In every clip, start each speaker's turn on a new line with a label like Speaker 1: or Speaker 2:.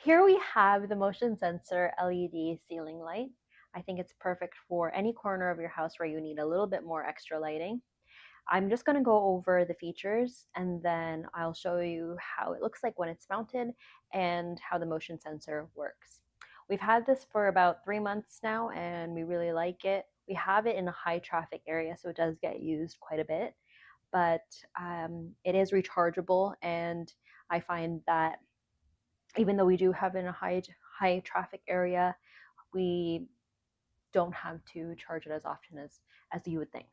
Speaker 1: Here we have the motion sensor LED ceiling light. I think it's perfect for any corner of your house where you need a little bit more extra lighting. I'm just going to go over the features and then I'll show you how it looks like when it's mounted and how the motion sensor works. We've had this for about 3 months now and we really like it. We have it in a high traffic area, so it does get used quite a bit, but it is rechargeable, and I find that even though we do have it in a high traffic area, we don't have to charge it as often as you would think.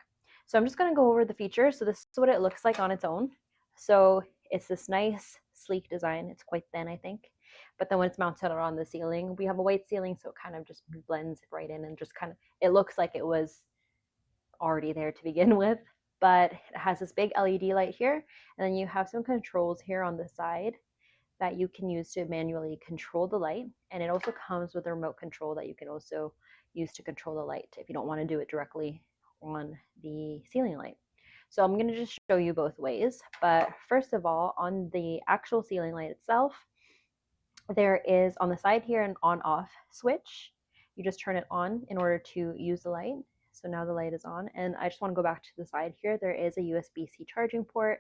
Speaker 1: So I'm just going to go over the features. So this is what it looks like on its own. So it's this nice sleek design. It's quite thin, I think, but then when it's mounted on the ceiling, we have a white ceiling, so it kind of just blends right in and just kind of, it looks like it was already there to begin with. But it has this big LED light here, and then you have some controls here on the side that you can use to manually control the light. And it also comes with a remote control that you can also use to control the light if you don't want to do it directly on the ceiling light. So I'm going to just show you both ways. But first of all, on the actual ceiling light itself, there is on the side here an on-off switch. You just turn it on in order to use the light. So now the light is on, and I just want to go back to the side here. There is a USB-C charging port,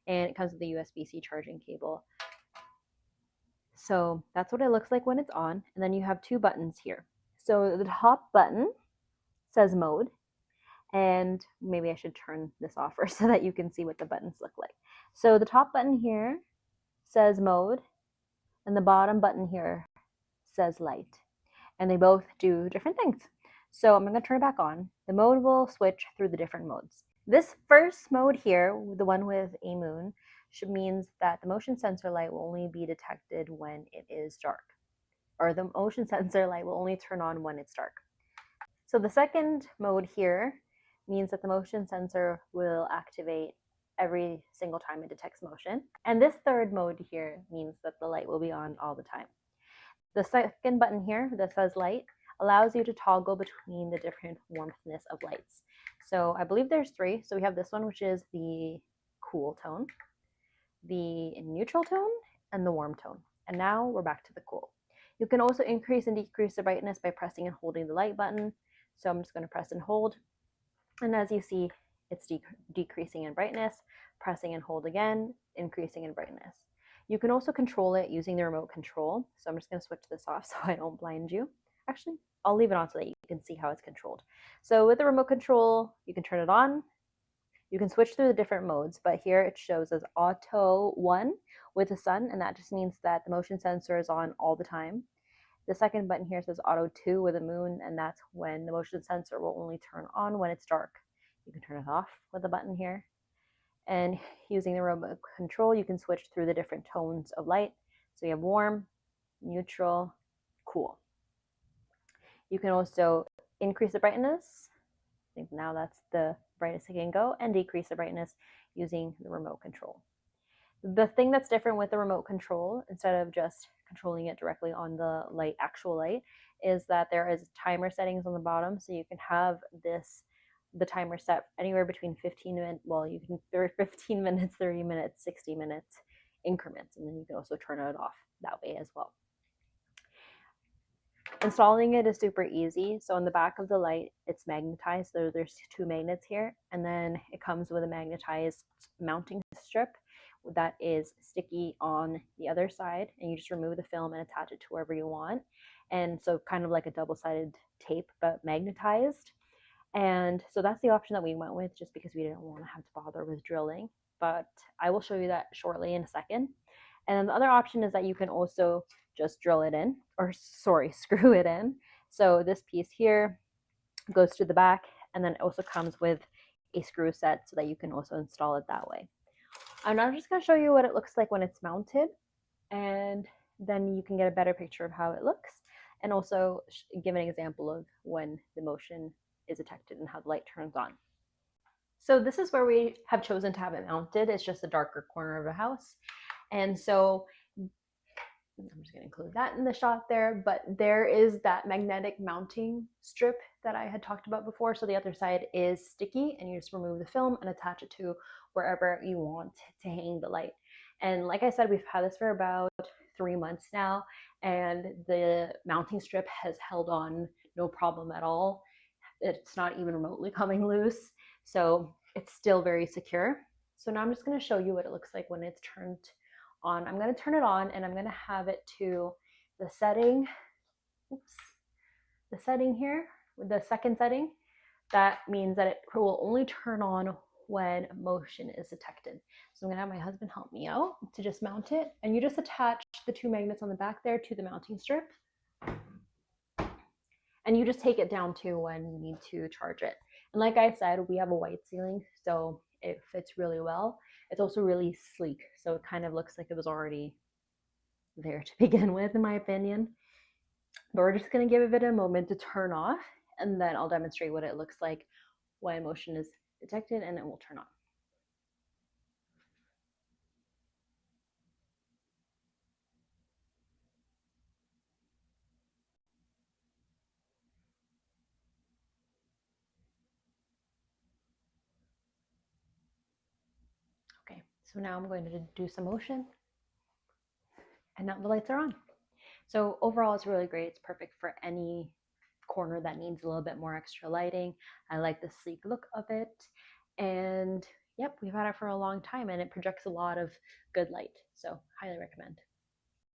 Speaker 1: and it comes with a USB-C charging cable. So that's what it looks like when it's on. And then you have two buttons here. So the top button says mode, and maybe I should turn this off first so that you can see what the buttons look like. So the top button here says mode, and the bottom button here says light. And they both do different things. So I'm going to turn it back on. The mode will switch through the different modes. This first mode here, the one with a moon, means that the motion sensor light will only be detected when it is dark, or the motion sensor light will only turn on when it's dark. So the second mode here means that the motion sensor will activate every single time it detects motion. And this third mode here means that the light will be on all the time. The second button here that says light allows you to toggle between the different warmthness of lights. So I believe there's three. So we have this one, which is the cool tone, the neutral tone, and the warm tone. And now we're back to the cool. You can also increase and decrease the brightness by pressing and holding the light button. So I'm just going to press and hold. And as you see, it's decreasing in brightness, pressing and hold again, increasing in brightness. You can also control it using the remote control. So I'm just going to switch this off so I don't blind you. Actually, I'll leave it on so that you can see how it's controlled. So with the remote control, you can turn it on. You can switch through the different modes, but here it shows as auto 1 with the sun, and that just means that the motion sensor is on all the time. The second button here says auto 2 with a moon, and that's when the motion sensor will only turn on when it's dark. You can turn it off with the button here. And using the remote control, you can switch through the different tones of light. So you have warm, neutral, cool. You can also increase the brightness. I think now that's the brightest it can go, and decrease the brightness using the remote control. The thing that's different with the remote control, instead of just controlling it directly on the light, actual light, is that there is timer settings on the bottom, so you can have the timer set anywhere between 15 minutes, well, you can 15 minutes, 30 minutes, 60 minutes increments, and then you can also turn it off that way as well. Installing it is super easy. So on the back of the light, it's magnetized. So there's two magnets here, and then it comes with a magnetized mounting strip that is sticky on the other side, and you just remove the film and attach it to wherever you want. And so kind of like a double-sided tape, but magnetized. And so that's the option that we went with, just because we didn't want to have to bother with drilling. But I will show you that shortly in a second. And then the other option is that you can also just drill it in, or sorry, screw it in. So this piece here goes to the back, and then it also comes with a screw set so that you can also install it that way. I'm now just going to show you what it looks like when it's mounted, and then you can get a better picture of how it looks, and also give an example of when the motion is detected and how the light turns on. So this is where we have chosen to have it mounted. It's just a darker corner of the house. And so I'm just going to include that in the shot there, but there is that magnetic mounting strip that I had talked about before. So the other side is sticky, and you just remove the film and attach it to wherever you want to hang the light. And like I said, we've had this for about 3 months now, and the mounting strip has held on no problem at all. It's not even remotely coming loose, so it's still very secure. So now I'm just going to show you what it looks like when it's turned on. I'm going to turn it on, and I'm going to have it to the setting. Oops, the setting here, the second setting. That means that it will only turn on when motion is detected. So I'm gonna have my husband help me out to just mount it. And you just attach the 2 magnets on the back there to the mounting strip. And you just take it down too when you need to charge it. And like I said, we have a white ceiling, so it fits really well. It's also really sleek, so it kind of looks like it was already there to begin with, in my opinion. But we're just gonna give it a moment to turn off, and then I'll demonstrate what it looks like when motion is detected, and it will turn on. Okay, so now I'm going to do some motion, and now the lights are on. So overall, it's really great. It's perfect for any corner that needs a little bit more extra lighting. I like the sleek look of it. And yep, we've had it for a long time, and it projects a lot of good light. So highly recommend.